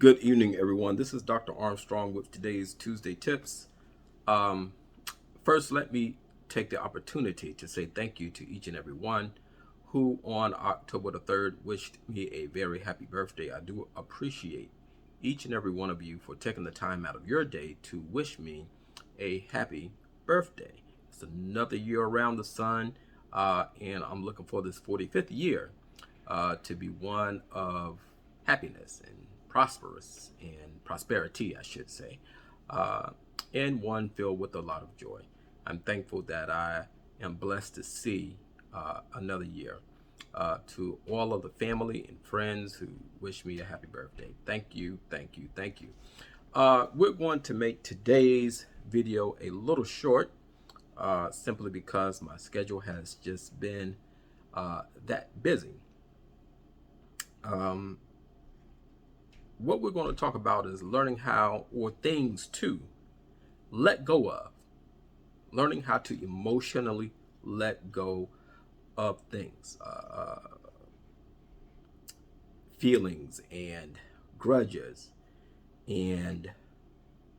Good evening, everyone. This is Dr. Armstrong with today's Tuesday Tips. Um, First, let me take the opportunity to say thank you to each and every one who on October the 3rd wished me a very happy birthday. I do appreciate each and every one of you for taking the time out of your day to wish me a happy birthday. It's another year around the sun, and I'm looking for this 45th year to be one of happiness and prosperous and prosperity, I should say, uh, and one filled with a lot of joy. I'm thankful that I am blessed to see another year. To all of the family and friends who wish me a happy birthday, thank you, thank you, thank you. We're going to make today's video a little short, simply because my schedule has just been that busy. Um, what we're going to talk about is learning how, or things to let go of, learning how to emotionally let go of things, feelings and grudges and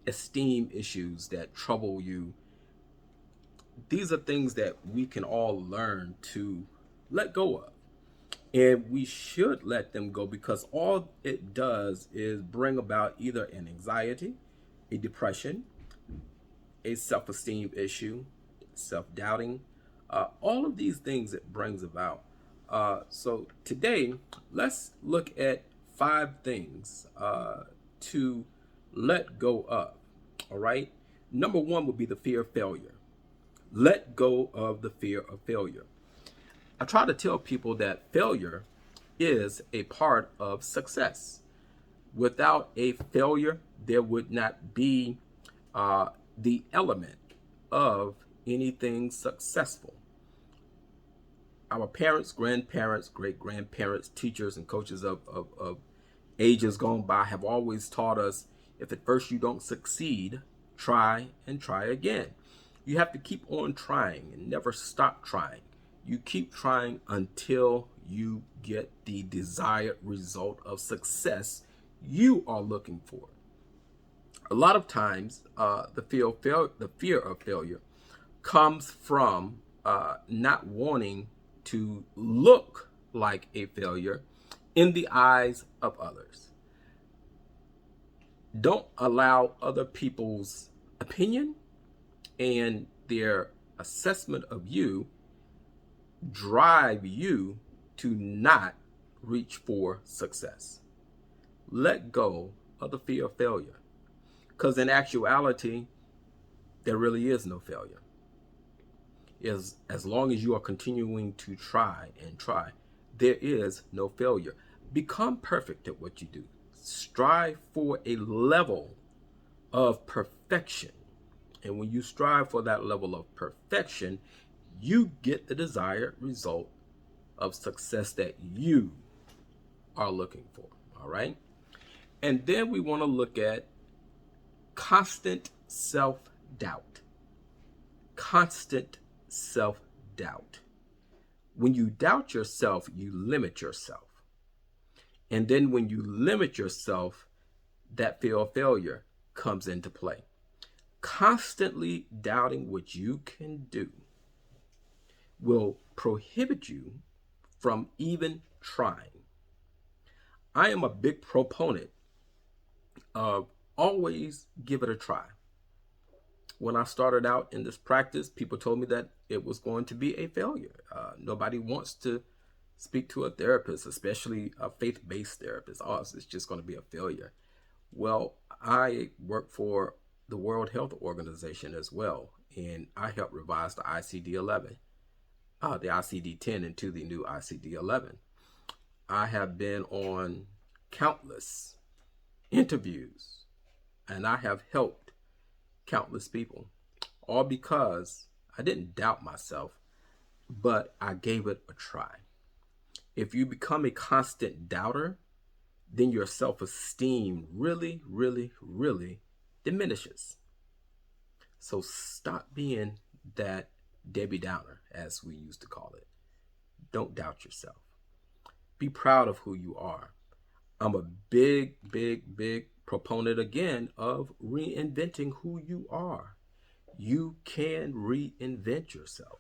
esteem issues that trouble you. These are things that we can all learn to let go of. And we should let them go because all it does is bring about either an anxiety, a depression, a self-esteem issue, self-doubting, all of these things it brings about. So today, let's look at 5 things to let go of. All right. Number one would be the fear of failure. Let go of the fear of failure. I try to tell people that failure is a part of success. Without a failure, there would not be the element of anything successful. Our parents, grandparents, great grandparents, teachers, and coaches of ages gone by have always taught us, if at first you don't succeed, try and try again. You have to keep on trying and never stop trying. You keep trying until you get the desired result of success you are looking for. A lot of times, the fear of failure comes from not wanting to look like a failure in the eyes of others. Don't allow other people's opinion and their assessment of you drive you to not reach for success. Let go of the fear of failure, because in actuality, there really is no failure. As long as you are continuing to try and try, there is no failure. Become perfect at what you do. Strive for a level of perfection. And when you strive for that level of perfection, you get the desired result of success that you are looking for. All right. And then we want to look at constant self-doubt. Constant self-doubt. When you doubt yourself, you limit yourself. And then when you limit yourself, that fear of failure comes into play. Constantly doubting what you can do will prohibit you from even trying. I am a big proponent of always give it a try. When I started out in this practice, people told me that it was going to be a failure. Nobody wants to speak to a therapist, especially a faith-based therapist. Oh, it's just going to be a failure. Well, I work for the World Health Organization as well, and I helped revise the ICD-11, the ICD-10 into the new ICD-11. I have been on countless interviews, and I have helped countless people, all because I didn't doubt myself, but I gave it a try. If you become a constant doubter, then your self-esteem really, really, really diminishes. So stop being that Debbie Downer, as we used to call it. Don't doubt yourself. Be proud of who you are. I'm a big, big, big proponent again of reinventing who you are. You can reinvent yourself.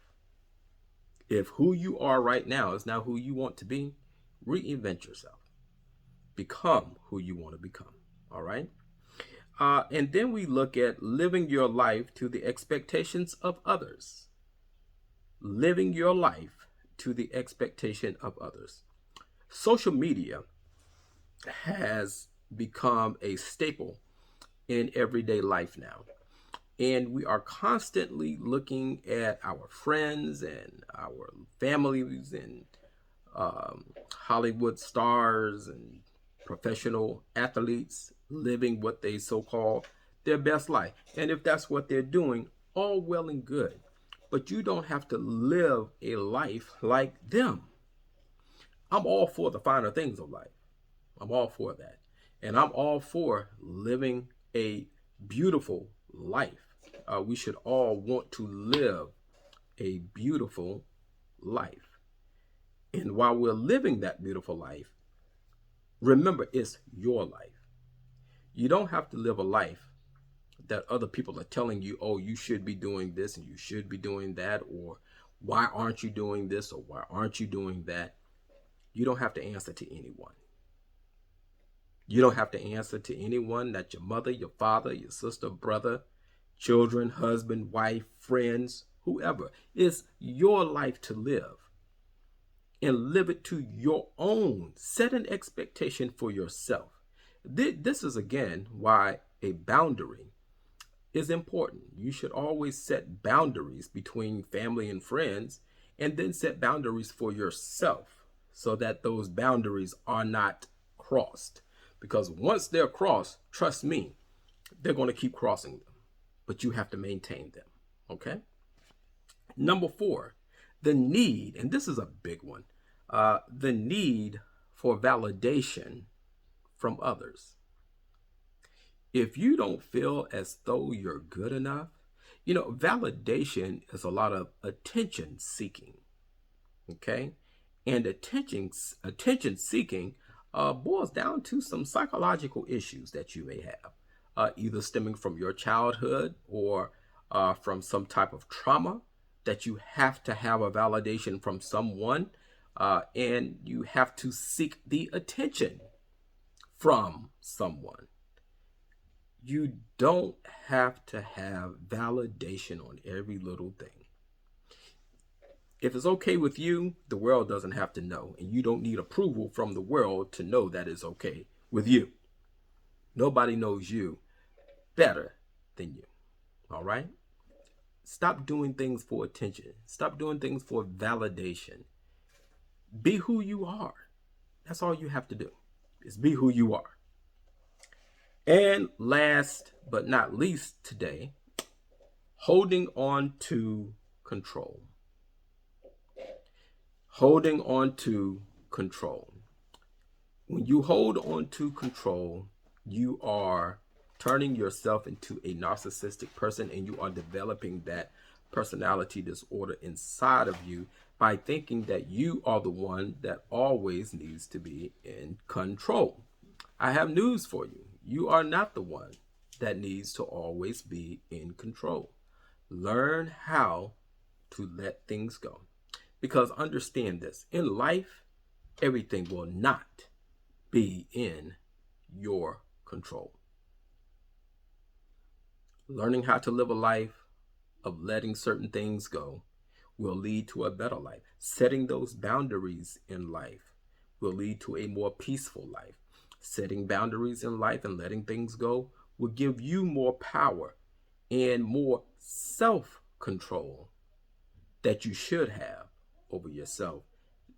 If who you are right now is not who you want to be, reinvent yourself. Become who you want to become. All right. And then we look at living your life to the expectations of others. Living your life to the expectation of others. Social media has become a staple in everyday life now. And we are constantly looking at our friends and our families and Hollywood stars and professional athletes living what they so call their best life. And if that's what they're doing, all well and good. But you don't have to live a life like them. I'm all for the finer things of life. I'm all for that. And I'm all for living a beautiful life. We should all want to live a beautiful life. And while we're living that beautiful life, remember it's your life. You don't have to live a life that other people are telling you, oh, you should be doing this and you should be doing that, or why aren't you doing this or why aren't you doing that? You don't have to answer to anyone. You don't have to answer to anyone, not your mother, your father, your sister, brother, children, husband, wife, friends, whoever. It's your life to live and live it to your own. Set an expectation for yourself. This is, again, why a boundary is important. You should always set boundaries between family and friends, and then set boundaries for yourself so that those boundaries are not crossed. Because once they're crossed, trust me, they're going to keep crossing them. But you have to maintain them. Okay? Number 4, the need, and this is a big one, the need for validation from others. If you don't feel as though you're good enough, validation is a lot of attention seeking. Okay? And attention seeking boils down to some psychological issues that you may have, either stemming from your childhood or from some type of trauma that you have to have a validation from someone, and you have to seek the attention from someone. You don't have to have validation on every little thing. If it's okay with you, the world doesn't have to know, and you don't need approval from the world to know that it's okay with you. Nobody knows you better than you. All right? Stop doing things for attention. Stop doing things for validation. Be who you are. That's all you have to do, is be who you are. And last but not least today, holding on to control. Holding on to control. When you hold on to control, you are turning yourself into a narcissistic person, and you are developing that personality disorder inside of you by thinking that you are the one that always needs to be in control. I have news for you. You are not the one that needs to always be in control. Learn how to let things go. Because understand this, in life, everything will not be in your control. Learning how to live a life of letting certain things go will lead to a better life. Setting those boundaries in life will lead to a more peaceful life. Setting boundaries in life and letting things go will give you more power and more self-control that you should have over yourself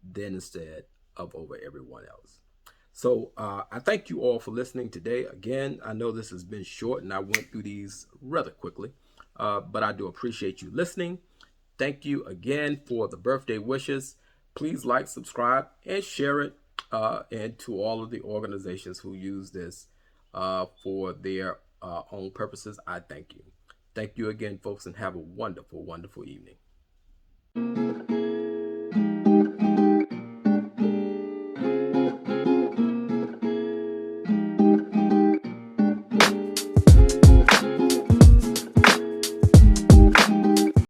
than instead of over everyone else. So I thank you all for listening today. Again, I know this has been short and I went through these rather quickly, but I do appreciate you listening. Thank you again for the birthday wishes. Please like, subscribe, and share it. And to all of the organizations who use this for their own purposes, I thank you. Thank you again, folks, and have a wonderful, wonderful evening.